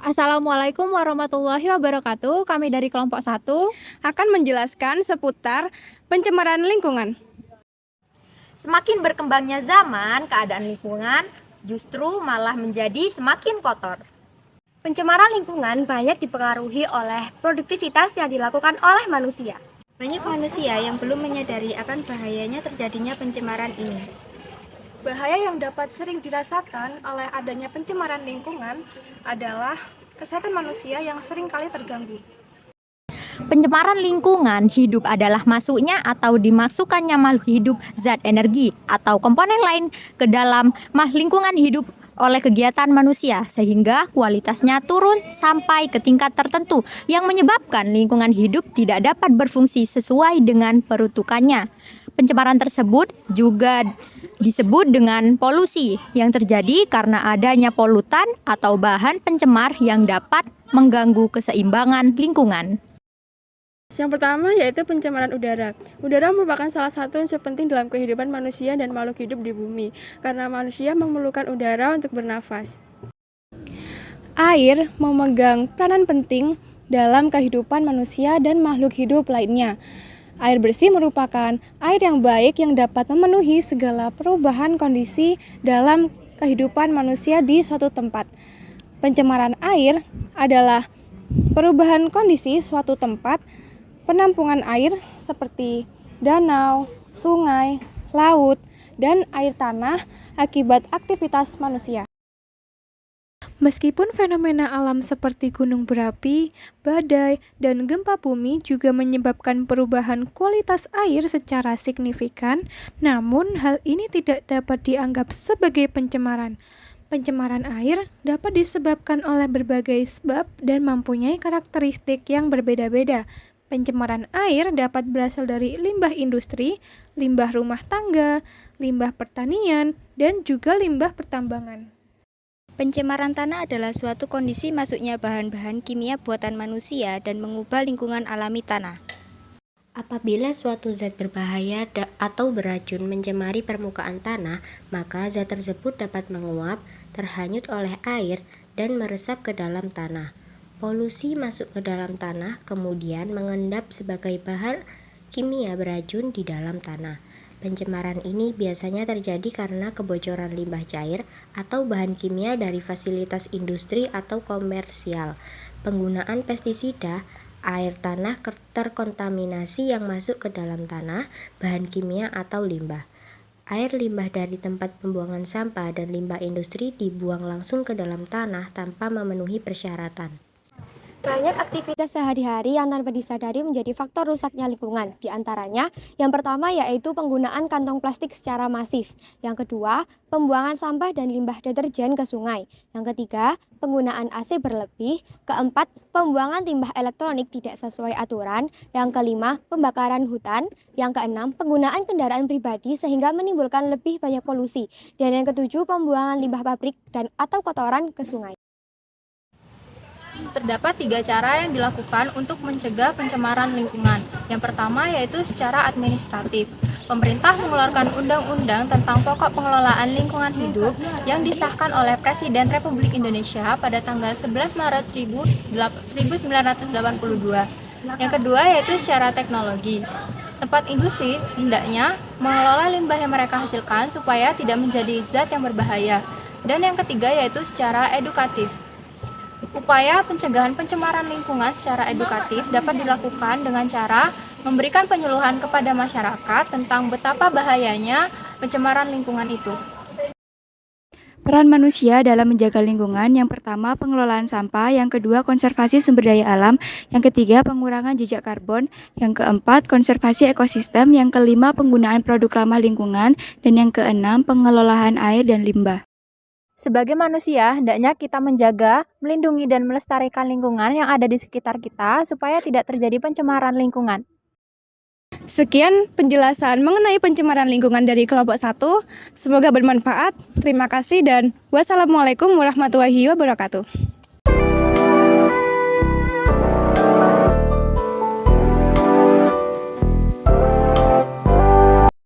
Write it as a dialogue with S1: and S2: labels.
S1: Assalamualaikum warahmatullahi wabarakatuh. Kami dari kelompok 1
S2: akan menjelaskan seputar pencemaran lingkungan.
S3: Semakin berkembangnya zaman, keadaan lingkungan justru malah menjadi semakin kotor.
S4: Pencemaran lingkungan banyak dipengaruhi oleh produktivitas yang dilakukan oleh manusia.
S5: Banyak manusia yang belum menyadari akan bahayanya terjadinya pencemaran ini.
S2: Bahaya yang dapat sering dirasakan oleh adanya pencemaran lingkungan adalah kesehatan manusia yang sering kali terganggu.
S1: Pencemaran lingkungan hidup adalah masuknya atau dimasukkannya makhluk hidup, zat energi, atau komponen lain ke dalam lingkungan hidup oleh kegiatan manusia sehingga kualitasnya turun sampai ke tingkat tertentu yang menyebabkan lingkungan hidup tidak dapat berfungsi sesuai dengan peruntukannya. Pencemaran tersebut juga disebut dengan polusi yang terjadi karena adanya polutan atau bahan pencemar yang dapat mengganggu keseimbangan lingkungan.
S2: Yang pertama yaitu pencemaran udara. Udara merupakan salah satu unsur penting dalam kehidupan manusia dan makhluk hidup di bumi, karena manusia memerlukan udara untuk bernafas. Air memegang peranan penting dalam kehidupan manusia dan makhluk hidup lainnya. Air bersih merupakan air yang baik yang dapat memenuhi segala perubahan kondisi dalam kehidupan manusia di suatu tempat. Pencemaran air adalah perubahan kondisi suatu tempat penampungan air seperti danau, sungai, laut, dan air tanah akibat aktivitas manusia.
S6: Meskipun fenomena alam seperti gunung berapi, badai, dan gempa bumi juga menyebabkan perubahan kualitas air secara signifikan, namun hal ini tidak dapat dianggap sebagai pencemaran. Pencemaran air dapat disebabkan oleh berbagai sebab dan mempunyai karakteristik yang berbeda-beda. Pencemaran air dapat berasal dari limbah industri, limbah rumah tangga, limbah pertanian, dan juga limbah pertambangan.
S5: Pencemaran tanah adalah suatu kondisi masuknya bahan-bahan kimia buatan manusia dan mengubah lingkungan alami tanah.
S7: Apabila suatu zat berbahaya atau beracun mencemari permukaan tanah, maka zat tersebut dapat menguap, terhanyut oleh air, dan meresap ke dalam tanah. Polusi masuk ke dalam tanah, kemudian mengendap sebagai bahan kimia beracun di dalam tanah. Pencemaran ini biasanya terjadi karena kebocoran limbah cair atau bahan kimia dari fasilitas industri atau komersial, penggunaan pestisida, air tanah terkontaminasi yang masuk ke dalam tanah, bahan kimia atau limbah. Air limbah dari tempat pembuangan sampah dan limbah industri dibuang langsung ke dalam tanah tanpa memenuhi persyaratan.
S4: Banyak aktivitas sehari-hari yang tanpa disadari menjadi faktor rusaknya lingkungan. Di antaranya, yang pertama yaitu penggunaan kantong plastik secara masif. Yang kedua, pembuangan sampah dan limbah deterjen ke sungai. Yang ketiga, penggunaan AC berlebih. Keempat, pembuangan limbah elektronik tidak sesuai aturan. Yang kelima, pembakaran hutan. Yang keenam, penggunaan kendaraan pribadi sehingga menimbulkan lebih banyak polusi. Dan yang ketujuh, pembuangan limbah pabrik dan atau kotoran ke sungai.
S1: Terdapat 3 cara yang dilakukan untuk mencegah pencemaran lingkungan. Yang pertama yaitu secara administratif. Pemerintah mengeluarkan undang-undang tentang pokok pengelolaan lingkungan hidup yang disahkan oleh Presiden Republik Indonesia pada tanggal 11 Maret 1982. Yang kedua yaitu secara teknologi. Tempat industri hendaknya mengelola limbah yang mereka hasilkan supaya tidak menjadi zat yang berbahaya. Dan yang ketiga yaitu secara edukatif. Upaya pencegahan pencemaran lingkungan secara edukatif dapat dilakukan dengan cara memberikan penyuluhan kepada masyarakat tentang betapa bahayanya pencemaran lingkungan itu.
S6: Peran manusia dalam menjaga lingkungan, yang pertama pengelolaan sampah, yang kedua konservasi sumber daya alam, yang ketiga pengurangan jejak karbon, yang keempat konservasi ekosistem, yang kelima penggunaan produk ramah lingkungan, dan yang keenam pengelolaan air dan limbah.
S1: Sebagai manusia, hendaknya kita menjaga, melindungi, dan melestarikan lingkungan yang ada di sekitar kita supaya tidak terjadi pencemaran lingkungan.
S2: Sekian penjelasan mengenai pencemaran lingkungan dari kelompok 1. Semoga bermanfaat. Terima kasih dan wassalamualaikum warahmatullahi wabarakatuh.